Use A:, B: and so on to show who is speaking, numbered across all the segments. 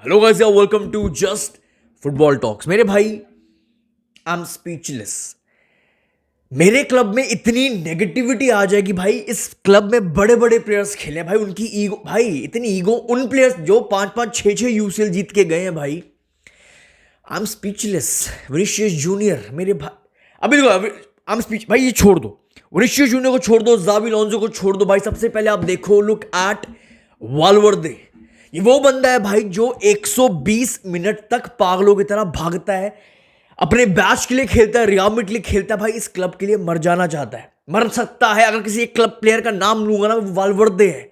A: Hello guys, welcome to just football talks. मेरे भाई, I am speechless. मेरे club में इतनी नेगेटिविटी आ जाएगी भाई। इस क्लब में बड़े बड़े प्लेयर्स खेले भाई, उनकी ईगो भाई, इतनी ईगो। उन प्लेयर्स जो 5-5 6-6 यूसीएल जीत के गए हैं भाई। I am speechless. Vinicius junior मेरे भाई, अभी देखो, आई एम स्पीच भाई। ये छोड़ दो, विनीशियस जूनियर को छोड़ दो, ज़ाबी लोंजो को छोड़ दो भाई। सबसे पहले आप देखो, लुक एट वालवर्दे। ये वो बंदा है भाई जो 120 मिनट तक पागलों की तरह भागता है, अपने बैच के लिए खेलता है, रियल मैड्रिड के लिए खेलता है भाई। इस क्लब के लिए मर जाना चाहता है, मर सकता है। अगर किसी एक क्लब प्लेयर का नाम लूंगा ना, वो वालवर्दे है।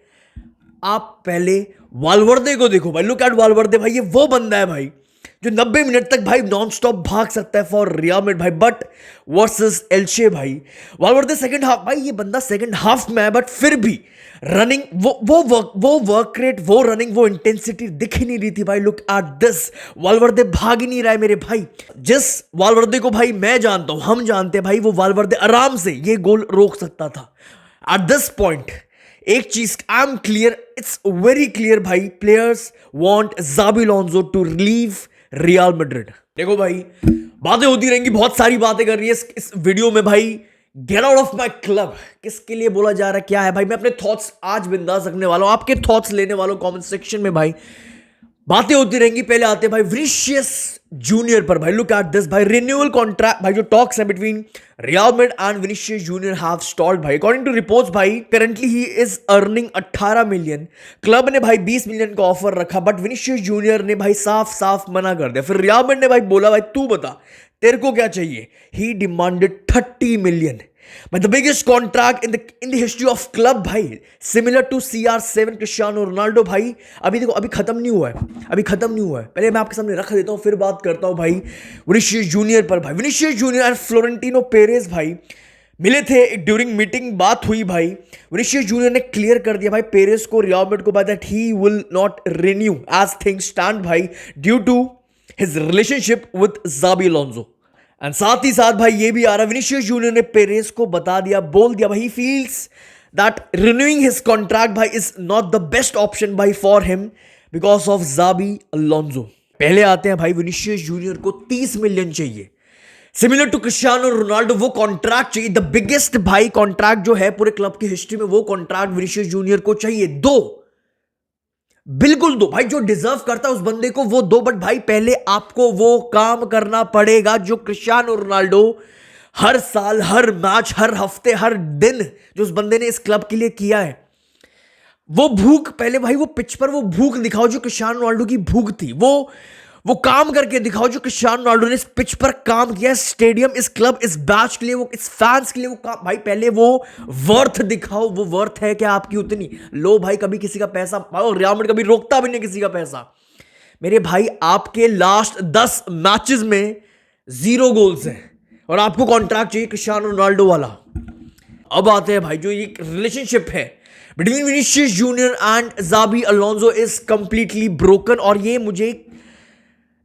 A: आप पहले वालवर्दे को देखो भाई, लुक एट वालवर्दे भाई। ये वो बंदा है भाई जो 90 मिनट तक भाई नॉन स्टॉप भाग सकता है फॉर रियल मैड्रिड भाई। बट वर्सेस एल्चे भाई, वालवर्दे सेकंड हाफ भाई, ये बंदा सेकंड हाफ में है, बट फिर भी रनिंग, वो वर्क रेट, वो रनिंग, वो इंटेंसिटी दिख ही नहीं रही थी भाई। लुक एट दिस, वालवर्दे भाग ही नहीं रहा है मेरे भाई। जिस वालवर्दे को भाई मैं जानता हूं, हम जानते हैं भाई, वो वालवर्दे आराम से ये गोल रोक सकता था। एट दिस पॉइंट एक चीज I am clear, it's very clear भाई, players want Xabi Alonso to leave Real Madrid. देखो भाई, बातें होती रहेंगी, बहुत सारी बातें कर रही है इस वीडियो में भाई। Get out of my club किसके लिए बोला जा रहा है, क्या है भाई? मैं अपने थॉट्स आज बिंदास रखने वाला हूं, आपके थॉट्स लेने वाला हूं कमेंट सेक्शन में भाई। बातें होती रहेंगी। पहले आते हैं भाई विनीशियस जूनियर पर भाई। लुक एट दिस भाई, रिन्यूअल कॉन्ट्रैक्ट भाई, जो टॉक्स है between real Madrid and Vinicius junior have stalled भाई। अकॉर्डिंग टू रिपोर्ट्स भाई, currently he is earning 18 million. Club ने भाई 20 मिलियन का ऑफर रखा, बट विनीशियस जूनियर ने भाई साफ साफ मना कर दिया। फिर रियल मैड्रिड ने भाई बोला, भाई तू बता तेरे को क्या चाहिए? He demanded 30 million, but the biggest contract in the history of club भाई, similar to CR7 Cristiano Ronaldo भाई। अभी देखो, अभी खत्म नहीं हुआ है, पहले मैं आपके सामने रख देता हूं, फिर बात करता हूं भाई विनीशियस जूनियर पर भाई। Vinicius junior and Florentino Perez भाई मिले थे, ड्यूरिंग मीटिंग बात हुई भाई। विनीशियस जूनियर ने क्लियर कर दिया भाई पेरेज को, रियल मैड्रिड को, that he will not renew as things stand भाई, due to his relationship with Xabi Alonso. And साथ ही साथ भाई ये भी आ रहा है, विनीशियस जूनियर ने पेरेज को बता दिया, बोल दिया भाई, he feels that renewing his contract भाई is not the best option भाई for him because of Xabi Alonso. पहले आते हैं भाई, विनीशियस जूनियर को 30 मिलियन चाहिए, सिमिलर टू क्रिस्टियानो रोनाल्डो। वो कॉन्ट्रैक्ट चाहिए, द बिगेस्ट भाई कॉन्ट्रैक्ट जो है पूरे क्लब की हिस्ट्री में, वो कॉन्ट्रैक्ट विनीशियस जूनियर को चाहिए। दो, बिल्कुल दो भाई, जो डिजर्व करता है उस बंदे को वो दो। बट भाई पहले आपको वो काम करना पड़ेगा जो क्रिस्टियानो रोनाल्डो हर साल, हर मैच, हर हफ्ते, हर दिन जो उस बंदे ने इस क्लब के लिए किया है। वो भूख पहले भाई, वो पिच पर वो भूख दिखाओ जो क्रिस्टियानो रोनाल्डो की भूख थी। वो काम करके दिखाओ जो क्रिस्टियानो रोनाल्डो ने इस पिच पर काम किया, स्टेडियम, इस क्लब, इस बैच के लिए, वो इस फैंस के लिए वो काम भाई। पहले वो वर्थ दिखाओ, वो वर्थ है क्या आपकी उतनी? लो भाई, कभी किसी का पैसा, रियल मैड्रिड कभी रोकता भी नहीं किसी का पैसा मेरे भाई। आपके लास्ट 10 मैचेस में 0 गोल्स हैं और आपको कॉन्ट्रैक्ट चाहिए क्रिस्टियानो रोनाल्डो वाला। अब आते हैं भाई, जो ये रिलेशनशिप है between Vinicius junior and Xabi Alonso is completely broken. और ये मुझे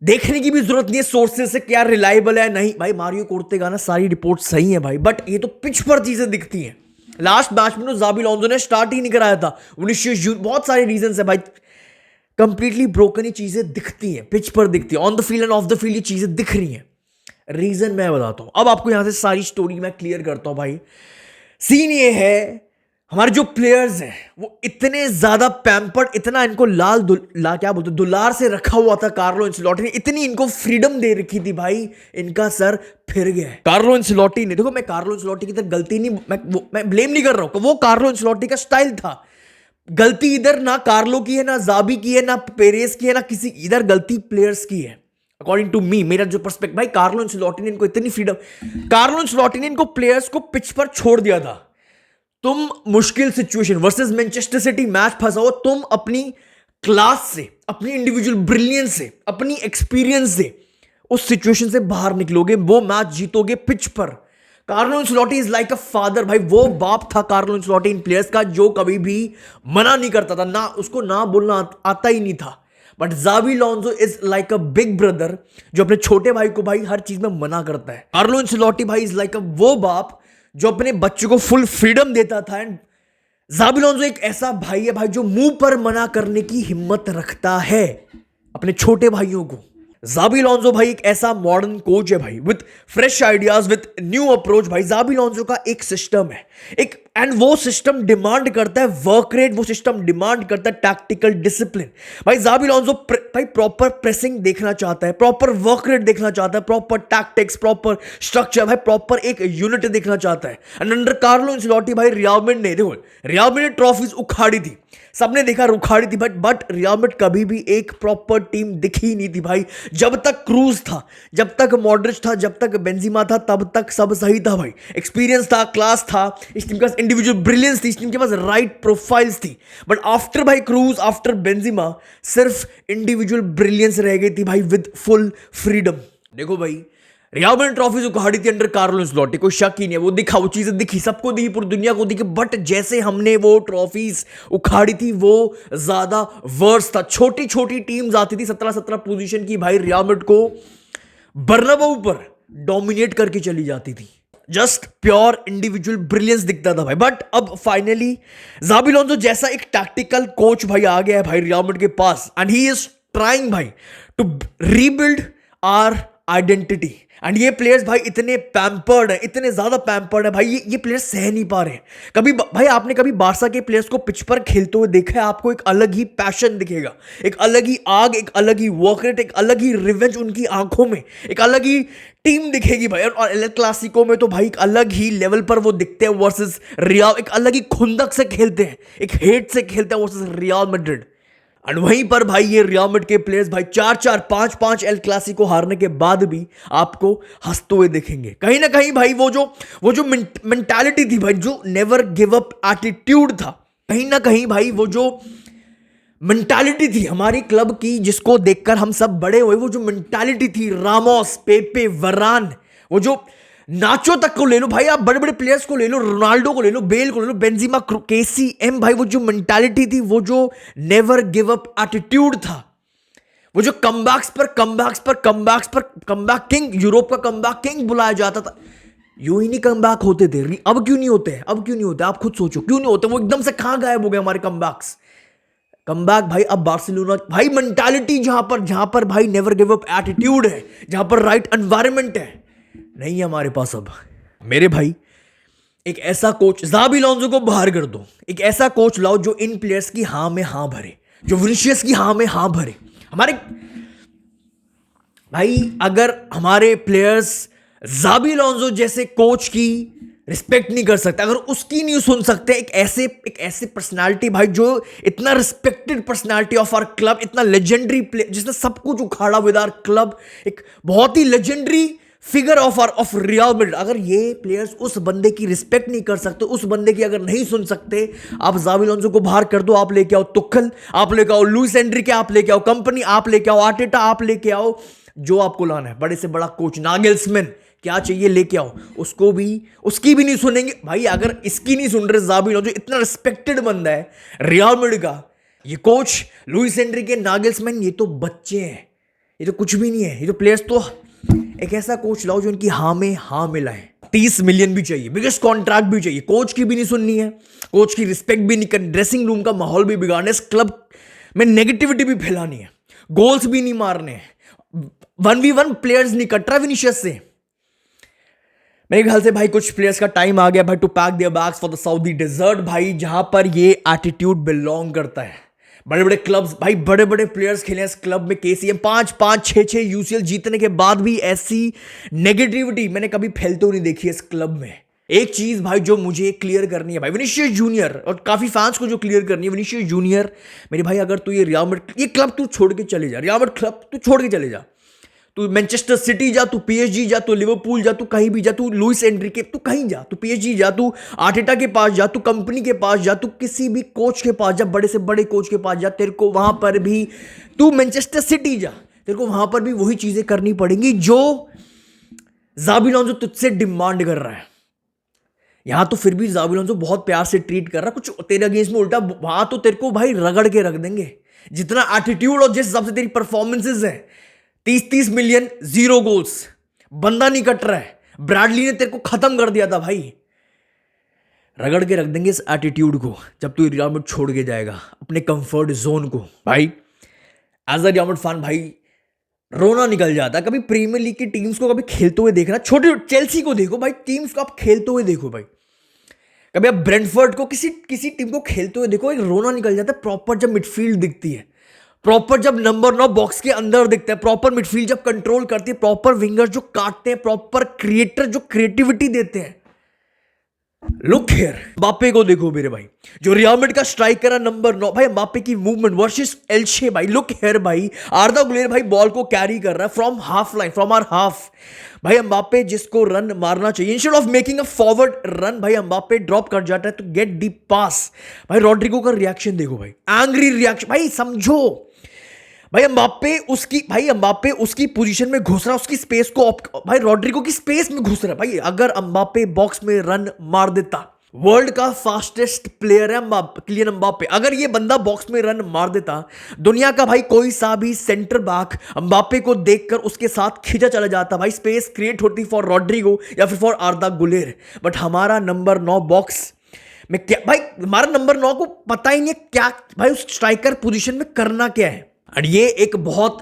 A: देखने की भी जरूरत नहीं है सोर्सेज से क्या रिलायबल है नहीं भाई। मारियो कोर्तेगा ना, सारी रिपोर्ट सही है भाई, बट ये तो पिच पर चीजें दिखती हैं। लास्ट मैच में तो ज़ाबी लोंजो ने स्टार्ट ही नहीं कराया था, विनीशियस जूनियर, बहुत सारे रीजन है भाई। कंप्लीटली ब्रोकन ही चीजें दिखती हैं, पिच पर दिखती है, on the field end of the field ये चीजें दिख रही हैं। रीजन मैं बताता हूं, अब आपको यहां से सारी स्टोरी मैं क्लियर करता हूं भाई। सीन ये है, हमारे जो प्लेयर्स हैं वो इतने ज्यादा पैम्पर्ड, इतना इनको क्या बोलते, दुलार से रखा हुआ था कार्लो एंसेलोटी ने, इतनी इनको फ्रीडम दे रखी थी भाई, इनका सर फिर गया है कार्लो एंसेलोटी ने। देखो, मैं कार्लो एंसेलोटी की तरफ गलती नहीं, मैं ब्लेम नहीं कर रहा हूं, वो कार्लो एंसेलोटी का स्टाइल था। गलती इधर ना कार्लो की है, ना ज़ाबी की है, ना पेरेस की है, ना किसी, इधर गलती प्लेयर्स की है अकॉर्डिंग टू मी, मेरा जो पर्सपेक्टिव भाई। कार्लो एंसेलोटी ने इनको इतनी फ्रीडम, कार्लो एंसेलोटी ने इनको प्लेयर्स को पिच पर छोड़ दिया था। तुम मुश्किल situation versus Manchester City match फंसाओ, तुम अपनी क्लास से, अपनी इंडिविजुअल ब्रिलियंस से, अपनी एक्सपीरियंस से उस सिचुएशन से बाहर निकलोगे, वो मैच जीतोगे पिच पर। Carlo Ancelotti is like a father भाई, वो बाप था कार्लो एंसेलोटी इन प्लेयर्स का, जो कभी भी मना नहीं करता था, ना उसको ना बोलना आता ही नहीं था। But Xabi Alonso is like a big brother, जो अपने छोटे भाई को भाई हर चीज में मना करता है। कार्लो एंसेलोटी भाई इज लाइक अ वो बाप जो अपने बच्चे को फुल फ्रीडम देता था। एंड ज़ाबी लोंजो एक ऐसा भाई है भाई जो मुंह पर मना करने की हिम्मत रखता है। अपने छोटे भाइयों को। ज़ाबी अलोंसो भाई एक ऐसा मॉडर्न कोच है भाई, with fresh ideas, with new approach. भाई ज़ाबी अलोंसो का एक सिस्टम है, एक, एंड वो सिस्टम डिमांड करता है वर्क रेट, वो सिस्टम डिमांड करता है टैक्टिकल डिसिप्लिन। भाई ज़ाबी अलोंसो भाई प्रॉपर प्रेसिंग देखना चाहता है, प्रॉपर वर्क रेट देखना चाहता है, प्रॉपर टैक्टिक्स, प्रॉपर स्ट्रक्चर, भाई प्रॉपर एक यूनिट देखना चाहता है। एंड अंडर कार्लो एंचेलोटी भाई रियल मैड्रिड ने, देखो रियल मैड्रिड ने ट्रॉफीज उखाड़ी थी, सबने देखा उखाड़ी थी, बट रियल मैड्रिड कभी भी एक प्रॉपर टीम दिखी नहीं थी भाई। जब तक क्रूज था, जब तक मॉड्रिच था, जब तक बेंजिमा था, तब तक सब सही था भाई। एक्सपीरियंस था, क्लास था, इस टीम के पास इंडिविजुअल ब्रिलियंस थी, इस टीम के पास राइट प्रोफाइल्स थी। बट आफ्टर भाई क्रूज, आफ्टर बेंजिमा, सिर्फ इंडिविजुअल ब्रिलियंस रह गई थी भाई, विद फुल फ्रीडम। देखो भाई रियल मैड्रिड ट्रॉफीज उखाड़ी थी अंडर कार्लो एंचेलोटी, कोई शक ही नहीं है, वो दिखा, वो चीजें दिखी, सबको दिखी, पूरी दुनिया को दिखी। बट जैसे हमने वो ट्रॉफीज उखाड़ी थी, वो ज्यादा वर्स था। छोटी छोटी टीम्स आती थी 17-17 पोजीशन की, भाई रियल मैड्रिड को बर्नाबाउ पर डोमिनेट करके चली जाती थी। जस्ट प्योर इंडिविजुअल ब्रिलियंस दिखता था भाई। बट अब फाइनली ज़ाबी अलोंसो जैसा एक टैक्टिकल कोच भाई आ गया है भाई रियल मैड्रिड के पास, एंड ही इज ट्राइंग भाई to rebuild our identity. And ये प्लेयर्स भाई इतने पैम्पर्ड है, इतने ज्यादा पैम्पर्ड है भाई, ये प्लेयर्स सह नहीं पा रहे हैं। कभी भाई आपने कभी बारसा के प्लेयर्स को पिच पर खेलते हुए देखा है, आपको एक अलग ही पैशन दिखेगा, एक अलग ही आग, एक अलग ही वर्क रेट, एक अलग ही रिवेंज उनकी आंखों में, एक अलग ही टीम दिखेगी भाई। और एल क्लासिको में तो भाई एक अलग ही लेवल पर वो दिखते हैं वर्सेस रियल, एक अलग ही खुंदक से खेलते हैं, एक हेट से खेलते हैं वर्सेस रियल मैड्रिड। और वहीं पर भाई ये रियल मैड्रिड के प्लेयर्स भाई 4-4, 5-5 एल क्लासिको हारने के बाद भी आपको हंसते हुए देखेंगे। कहीं ना कहीं भाई वो जो मेंटालिटी थी भाई, जो नेवर गिव अप एटीट्यूड था, कहीं ना कहीं भाई वो जो मेंटालिटी थी हमारी क्लब की, जिसको देखकर हम सब बड़े हुए, वो जो मेंटालिटी थी, रामोस, पेपे, वरान, वो जो नाचो तक को ले लो भाई, आप बड़े बड़े प्लेयर्स को ले लो, रोनाल्डो को ले लो, बेल को ले लो, बेंजिमा, केसीएम भाई, वो जो मेंटालिटी थी, वो जो नेवर गिव अप एटीट्यूड था, वो जो कमबैक्स पर कमबैक किंग, यूरोप का कमबैक किंग बुलाया जाता था, यूं ही नहीं कमबैक होते थे। अब क्यों नहीं होते? आप खुद सोचो क्यों नहीं होते? वो एकदम से कहां गायब हो गए हमारे कमबैक भाई। अब बार्सिलोना भाई मेंटालिटी जहां पर भाई नेवर गिव अप एटीट्यूड है, जहां पर राइट एनवायरनमेंट है, नहीं है हमारे पास अब। मेरे भाई एक ऐसा कोच, ज़ाबी अलोंसो को बाहर कर दो, एक ऐसा कोच लाओ जो इन प्लेयर्स की हां में हां भरे, जो विनिशियस की हां में हां भरे। हमारे भाई अगर हमारे प्लेयर्स ज़ाबी अलोंसो जैसे कोच की रिस्पेक्ट नहीं कर सकते, अगर उसकी नहीं सुन सकते, एक ऐसे पर्सनालिटी भाई जो इतना respected personality of our club, इतना लेजेंडरी प्लेयर जिसने सब कुछ उखाड़ा विद आवर क्लब, एक बहुत ही legendary figure of Real Madrid, अगर ये प्लेयर्स उस बंदे की रिस्पेक्ट नहीं कर सकते, उस बंदे की अगर नहीं सुन सकते, आप ज़ाबी अलोंसो को बाहर कर दो, आप लेके आओ तुखल, आप लेके आओ लुइस एनरिके, आप लेके आओ कंपनी, आप लेके आओ आर्टेटा, आप लेके आओ जो आपको लाना है, बड़े से बड़ा कोच नागेल्समैन, क्या चाहिए लेके आओ, उसकी भी नहीं सुनेंगे भाई। अगर इसकी नहीं सुन रहे ज़ाबी अलोंसो, इतना रिस्पेक्टेड बंदा है रियल मैड्रिड का, ये कोच लुइस एनरिके, नागेल्समैन, ये तो बच्चे हैं, ये तो कुछ भी नहीं है, ये तो प्लेयर्स। तो एक ऐसा कोच लाओ जो इनकी हां में हां मिलाए। 30 मिलियन भी चाहिए, बिगेस्ट कॉन्ट्रैक्ट भी चाहिए, कोच की भी नहीं सुननी है, कोच की रिस्पेक्ट भी नहीं करनी, ड्रेसिंग रूम का माहौल भी बिगाड़ना है, इस क्लब में नेगेटिविटी भी फैलानी है, गोल्स भी नहीं मारने हैं, 1v1 प्लेयर्स नहीं कट रहा विनिशियस से। मेरे ख्याल से भाई कुछ प्लेयर्स का टाइम आ गया भाई to pack their bags for the Saudi desert भाई, जहां पर ये एटीट्यूड बिलोंग करता है। बड़े बड़े क्लब्स भाई, बड़े बड़े प्लेयर्स खेले इस क्लब में, केसीएम 5-5, 6-6 यूसीएल जीतने के बाद भी ऐसी नेगेटिविटी मैंने कभी फैलते हुए नहीं देखी है इस क्लब में। एक चीज भाई जो मुझे क्लियर करनी है भाई, विनीशियस जूनियर, और काफी फैंस को जो क्लियर करनी है, विनीशियस जूनियर मेरे भाई, अगर तू ये रियल मैड्रिड ये क्लब तू छोड़ के चले जा, रियल मैड्रिड क्लब तू छोड़ के चले जा, तू मैनचेस्टर सिटी जा, तू पीएसजी जा, तू लिवरपूल जा, तू कहीं भी जा, तू लुइस एनरिके, तू कहीं जा, तू पीएसजी जा, तू आर्टेटा के पास जा, तू कंपनी के पास जा, तू किसी भी कोच के पास जा, बड़े से बड़े कोच के पास जा, तेरे को वहां पर भी, तू मैनचेस्टर सिटी जा, तेरे को वहां पर भी वही चीजें करनी पड़ेंगी जो ज़ाबी अलोंसो तुझसे डिमांड कर रहा है। यहां तो फिर भी ज़ाबी अलोंसो बहुत प्यार से ट्रीट कर रहा है, कुछ तेरे अगेंस्ट में उल्टा वहां तो तेरे को भाई रगड़ के रख देंगे, जितना एटीट्यूड और जिस हिसाब से तेरी परफॉर्मेंसेज है। 30-30 मिलियन, 0 गोल्स, बंदा नहीं कट रहा है, ब्रैडली ने तेरे को खत्म कर दिया था भाई, रगड़ के रख देंगे इस एटीट्यूड को जब तू रियल मैड्रिड छोड़ के जाएगा, अपने कंफर्ट जोन को। भाई एज अ रियल फैन भाई रोना निकल जाता है। कभी प्रीमियर लीग की टीम्स को कभी खेलते हुए देखना, छोटे चेल्सी को देखो भाई, टीम्स को आप खेलते हुए देखो भाई, कभी आप ब्रेंटफोर्ड को किसी किसी टीम को खेलते हुए देखो, एक रोना निकल जाता है प्रॉपर जब मिडफील्ड दिखती है, प्रॉपर जब नंबर 9 बॉक्स के अंदर दिखता है, प्रॉपर मिडफील्ड जब कंट्रोल करती है, प्रॉपर विंगर जो काटते हैं, प्रॉपर क्रिएटर जो क्रिएटिविटी देते हैं। लुक हियर, एम्बापे को देखो मेरे भाई, जो रियल मैड्रिड का स्ट्राइकर है नंबर 9 भाई, एम्बापे की मूवमेंट वर्सेस एल्शे भाई, लुक हियर भाई, आर्दा गुलेर भाई बॉल को कैरी कर रहा है from half line, from our half भाई, एम्बापे जिसको रन मारना चाहिए, instead of making a forward run भाई एम्बापे ड्रॉप कर जाता है तो गेट डीप पास भाई। रॉड्रिगो का रिएक्शन देखो भाई, एंग्री रिएक्शन भाई, समझो भाई एम्बापे उसकी पोजीशन में घुस रहा है, उसकी स्पेस को भाई रॉड्रिगो की स्पेस में घुस रहा है भाई। अगर एम्बापे बॉक्स में रन मार देता, वर्ल्ड का फास्टेस्ट प्लेयर है किलियन एम्बापे, अगर ये बंदा बॉक्स में रन मार देता, दुनिया का भाई कोई सा भी सेंटर बैक एम्बापे को देखकर उसके साथ खींचा चला जाता भाई, स्पेस क्रिएट होती फॉर रॉड्रिगो या फिर फॉर आर्दा गुलेर। बट हमारा नंबर 9 बॉक्स में क्या भाई, हमारा नंबर 9 को पता ही नहीं क्या भाई उस स्ट्राइकर पोजीशन में करना क्या है। और ये एक बहुत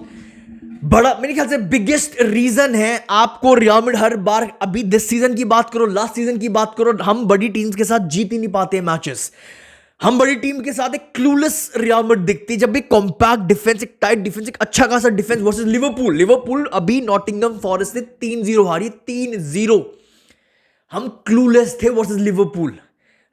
A: बड़ा मेरे ख्याल से बिगेस्ट रीजन है आपको रियल मैड्रिड हर बार, अभी दिस सीजन की बात करो, लास्ट सीजन की बात करो, हम बड़ी टीम्स के साथ जीत ही नहीं पाते मैचेस। हम बड़ी टीम के साथ एक क्लूलेस रियल मैड्रिड दिखती है, जब भी कॉम्पैक्ट डिफेंस, एक टाइट डिफेंस, एक अच्छा खासा डिफेंस वर्सेस लिवरपूल अभी नॉटिंघम फॉरेस्ट से 3-0 हारी, 3-0। हम क्लूलेस थे वर्सेस लिवरपूल।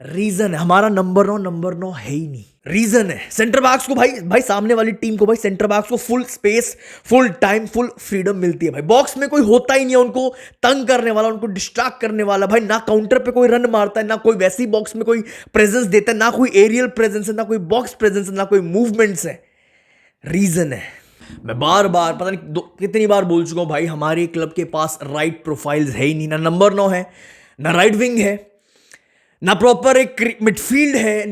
A: रीजन है हमारा नंबर 9 है ही नहीं। रीजन है सेंटर बैक्स को भाई सामने वाली टीम को भाई सेंटर बैक्स को full space, full time, full freedom मिलती है भाई, बॉक्स में कोई होता ही नहीं है उनको तंग करने वाला, उनको डिस्ट्रैक्ट करने वाला भाई, ना काउंटर पे कोई रन मारता है, ना कोई वैसी बॉक्स में कोई प्रेजेंस देता है, ना कोई एरियल प्रेजेंस है, ना कोई बॉक्स प्रेजेंस है, ना कोई मूवमेंट्स है। रीजन है, मैं बार बार पता नहीं कितनी बार बोल चुका हूं भाई, हमारे क्लब के पास राइट प्रोफाइल्स है ही नहीं, ना नंबर 9 है, ना राइट विंग है, ना प्रॉपर एक मिडफील्ड है,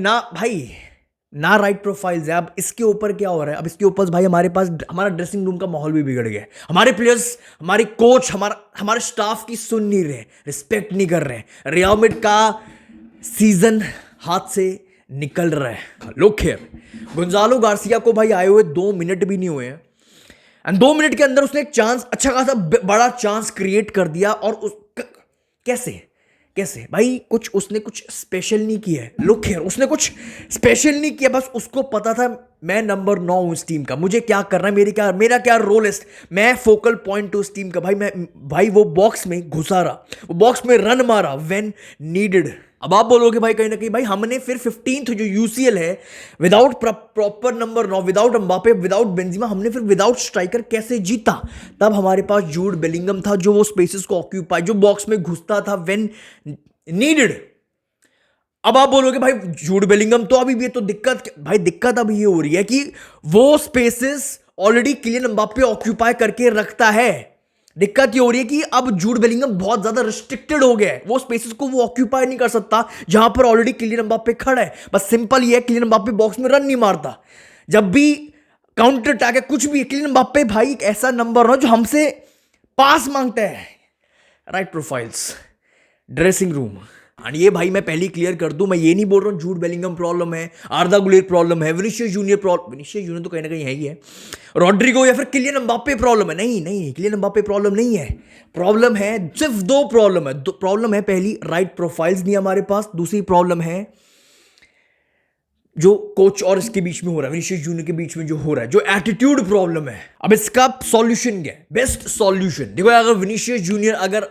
A: ना राइट प्रोफाइल्स है। अब इसके ऊपर क्या हो रहा है, अब इसके ऊपर भाई हमारा ड्रेसिंग रूम का माहौल भी बिगड़ गया है, हमारे प्लेयर्स, हमारे कोच, हमारे स्टाफ की सुन नहीं रहे, रिस्पेक्ट नहीं कर रहे, रियल मैड्रिड का सीजन हाथ से निकल रहा है। लुक हियर, गोंजालो गार्सिया को भाई आए हुए 2 मिनट भी नहीं हुए हैं, एंड 2 मिनट के अंदर उसने एक चांस, अच्छा खासा बड़ा चांस क्रिएट कर दिया। और कैसे भाई, उसने कुछ स्पेशल नहीं किया है। लुक हियर, उसने कुछ स्पेशल नहीं किया, बस उसको पता था मैं नंबर 9 हूं इस टीम का, मुझे क्या करना है, मेरा क्या रोल है, मैं फोकल पॉइंट हूं इस टीम का भाई। वो बॉक्स में घुसा रहा, वो बॉक्स में रन मारा व्हेन नीडेड। अब आप बोलोगे भाई कहीं ना कहीं भाई हमने फिर 15th जो यूसीएल है, without proper number 9, without Mbappe, without Benzema, हमने फिर विदाउट स्ट्राइकर कैसे जीता? तब हमारे पास जूड बेलिंगम था जो वो स्पेसेस को ऑक्यूपाई, जो बॉक्स में घुसता था व्हेन नीडेड। अब आप बोलोगे भाई जूड बेलिंगम तो अभी भी, तो दिक्कत अभी ये हो रही है कि वो spaces already Kylian Mbappe occupy करके रखता है। दिक्कत ये हो रही है कि अब जूड बेलिंगम बहुत ज्यादा रिस्ट्रिक्टेड हो गया है, वो स्पेसेस को वो ऑक्यूपाई नहीं कर सकता जहां पर ऑलरेडी किलियन एम्बापे खड़ा है। बस सिंपल ये है, किलियन एम्बापे बॉक्स में रन नहीं मारता, जब भी काउंटर अटैक है कुछ भी, किलियन एम्बापे भाई एक ऐसा नंबर हो जो हमसे पास मांगता है। राइट प्रोफाइल्स, ड्रेसिंग रूम, और ये भाई मैं पहले क्लियर कर दूं, मैं ये नहीं बोल रहा हूं जूड बेलिंगम प्रॉब्लम है, आर्दा गुलेर प्रॉब्लम है, विनीशियस जूनियर तो कहीं ना कहीं है ही है, रॉड्रिगो या फिर किलियन एम्बापे प्रॉब्लम है। नहीं, किलियन एम्बापे प्रॉब्लम नहीं है, प्रॉब्लम है सिर्फ 2 प्रॉब्लम है। प्रॉब्लम है पहली, राइट प्रोफाइल्स नहीं हमारे पास, दूसरी प्रॉब्लम है जो कोच और इसके बीच में हो रहा है, विनीशियस जूनियर के बीच में जो हो रहा है, जो एटीट्यूड प्रॉब्लम है। अब इसका सॉल्यूशन क्या है? बेस्ट सॉल्यूशन देखो, अगर विनीशियस जूनियर अगर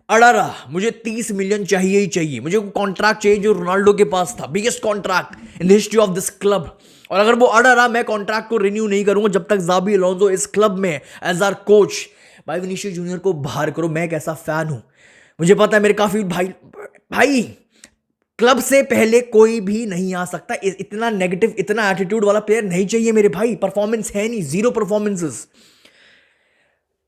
A: अड़ा रहा, मुझे 30 मिलियन चाहिए ही चाहिए, मुझे कॉन्ट्रैक्ट चाहिए जो रोनाल्डो के पास था, biggest contract in the history of this club, और अगर वो अड़ा रहा, मैं कॉन्ट्रैक्ट को रिन्यू नहीं करूंगा जब तक जाबी अलोंसो इस क्लब में एज आर कोच। भाई विनीशियस जूनियर को बाहर करो, मैं एक ऐसा फैन हूं, मुझे पता है मेरे काफी भाई क्लब से पहले कोई भी नहीं आ सकता, इतना नेगेटिव, इतना एटीट्यूड वाला प्लेयर नहीं चाहिए मेरे भाई। परफॉर्मेंस है नहीं, 0 परफॉर्मेंसेस।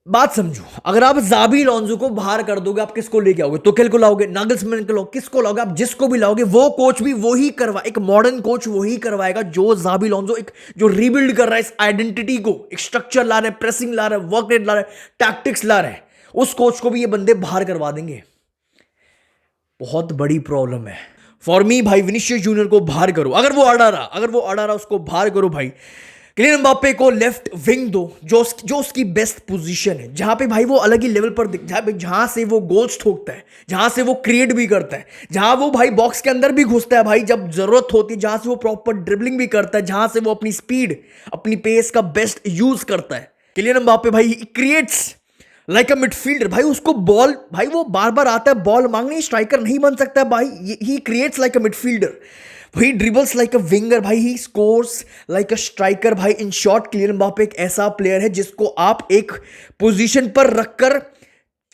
A: बात समझो, अगर आप जाबी अलोंसो को बाहर कर दोगे, आप किसको लेके आओगे? तुखेल को लाओगे, नागलस्मैन को लाओगे, किसको लाओगे? आप जिसको भी लाओगे वो कोच भी वही एक मॉडर्न कोच वही करवाएगा जो जाबी अलोंसो जो रीबिल्ड कर रहा है इस आइडेंटिटी को, एक स्ट्रक्चर ला रहा है, प्रेसिंग ला रहा है, वर्क रेट ला रहा है, टैक्टिक्स ला रहा है, उस कोच को भी ये बंदे बाहर करवा देंगे। बहुत बड़ी प्रॉब्लम है फॉर मी भाई, विनीशियस जूनियर को बाहर करो, अगर वो अड़ा रहा उसको बाहर करो भाई। किलियन एम्बाप्पे को लेफ्ट विंग दो, जो उसकी बेस्ट पोजीशन है, जहां पे भाई वो अलग ही लेवल पर जहां से वो गोल्स ठोकता है, जहां से वो क्रिएट भी करता है, जहां वो भाई बॉक्स के अंदर भी घुसता है भाई जब जरूरत होती है, जहां से वो प्रॉपर ड्रिबलिंग भी करता है, जहां से वो अपनी स्पीड, अपनी पेस का बेस्ट यूज करता है। किलियन एम्बाप्पे भाई क्रिएट्स लाइक अ मिडफील्डर। भाई उसको बॉल, भाई वो बार बार आता है बॉल मांगने, स्ट्राइकर नहीं बन सकता है भाई, he creates like a midfielder, he dribbles like a winger, भाई he scores like a striker. भाई इन शॉर्ट किलियन एम्बाप्पे एक ऐसा प्लेयर है जिसको आप एक पोजीशन पर रखकर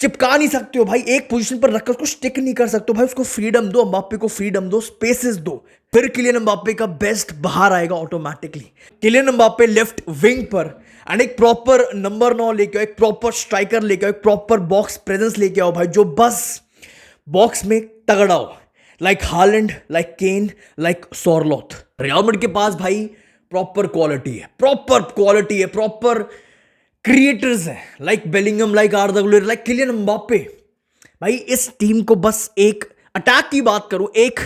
A: चिपका नहीं सकते हो भाई, एक पोजीशन पर रखकर उसको स्टिक नहीं कर सकते हो भाई। उसको फ्रीडम दो, एम्बाप्पे को फ्रीडम दो, स्पेसेस दो, फिर किलियन एम्बाप्पे का बेस्ट बाहर आएगा automatically. Kylian Mbappe left wing पर एंड एक प्रॉपर नंबर 9 लेके आओ, एक प्रॉपर स्ट्राइकर लेके आओ, एक प्रॉपर बॉक्स प्रेजेंस लेके आओ भाई, जो बस बॉक्स में तगड़ा हो, like Haaland, like Kane, like Sorloth. Real Madrid के पास भाई प्रॉपर क्वालिटी है, प्रॉपर क्रिएटर्स हैं, like Bellingham, like Arda Guler, like Kylian Mbappe. भाई इस टीम को बस एक अटैक की बात करूं, एक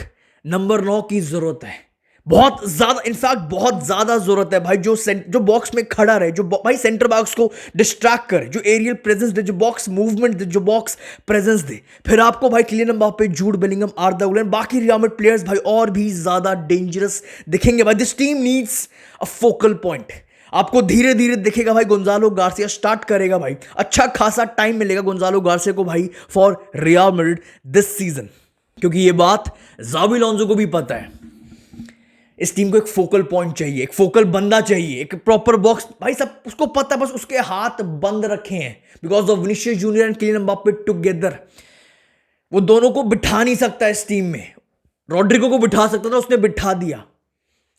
A: नंबर 9 की जरूरत है, बहुत ज्यादा, इनफैक्ट बहुत ज्यादा जरूरत है भाई, जो बॉक्स में खड़ा रहे, जो भाई सेंटर बॉक्स को डिस्ट्रैक्ट करे, जो एरियल प्रेजेंस दे, जो बॉक्स मूवमेंट दे, जो बॉक्स प्रेजेंस दे। फिर आपको भाई Kylian Mbappe, Jude Bellingham, Arda Guler, बाकी रियल मैड्रिड प्लेयर्स भाई और भी ज्यादा डेंजरस दिखेंगे भाई। This team needs a focal point. आपको धीरे धीरे दिखेगा भाई, गोंजालो गार्सिया स्टार्ट करेगा भाई, अच्छा खासा टाइम मिलेगा गोंजालो गार्सिया को भाई for real Madrid this season, क्योंकि ये बात ज़ाबी अलोंसो को भी पता है। इस टीम को एक फोकल पॉइंट चाहिए, एक फोकल बंदा चाहिए, एक प्रॉपर बॉक्स, भाई सब उसको पता है, बस उसके हाथ बंद रखे हैं because of Vinicius Junior and Kylian Mbappe together. वो दोनों को बिठा नहीं सकता इस टीम में, रॉड्रिगो को बिठा सकता था, उसने बिठा दिया,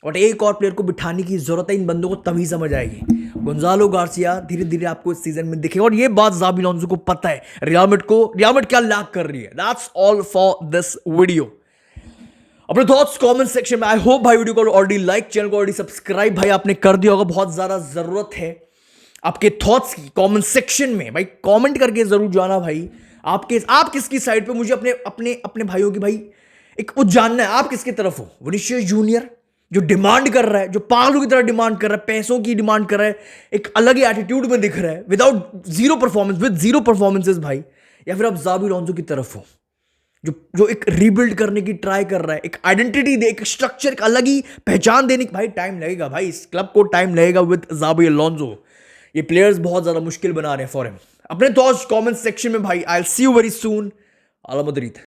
A: और एक और प्लेयर को बिठाने की जरूरत है, इन बंदों को तभी समझ आएगी। गोंजालो गार्सिया धीरे धीरे आपको इस सीजन में दिखेगा, और ये बात ज़ाबी अलोंसो को पता है, रियल मैड्रिड क्या लैक कर रही है। That's all for this video. अपने थॉट्स कमेंट सेक्शन में। आई होप भाई वीडियो को ऑलरेडी लाइक, चैनल को ऑलरेडी सब्सक्राइब भाई आपने कर दिया होगा। बहुत ज्यादा जरूरत है आपके थॉट्स की कमेंट सेक्शन में भाई, कमेंट करके जरूर जाना भाई, आप किसकी साइड पे, मुझे अपने अपने अपने भाइयों की भाई एक वो जानना है, आप किसकी तरफ हो। विनीसियस जूनियर जो डिमांड कर रहा है, जो पागलों की तरह डिमांड कर रहा है, पैसों की डिमांड कर रहा है, एक अलग ही एटीट्यूड में दिख रहा है, विद जीरो परफॉर्मेंसेस भाई, या फिर आप ज़ाबी अलोंसो की तरफ हो जो एक रीबिल्ड करने की ट्राई कर रहा है, एक आइडेंटिटी दे, एक स्ट्रक्चर, एक अलग ही पहचान देने की। भाई टाइम लगेगा भाई, इस क्लब को टाइम लगेगा विद ज़ाबी अलोंसो। ये प्लेयर्स बहुत ज्यादा मुश्किल बना रहे हैं फॉर हिम। अपने थॉट्स कमेंट सेक्शन में भाई। I will see you very soon. आला मदरीद।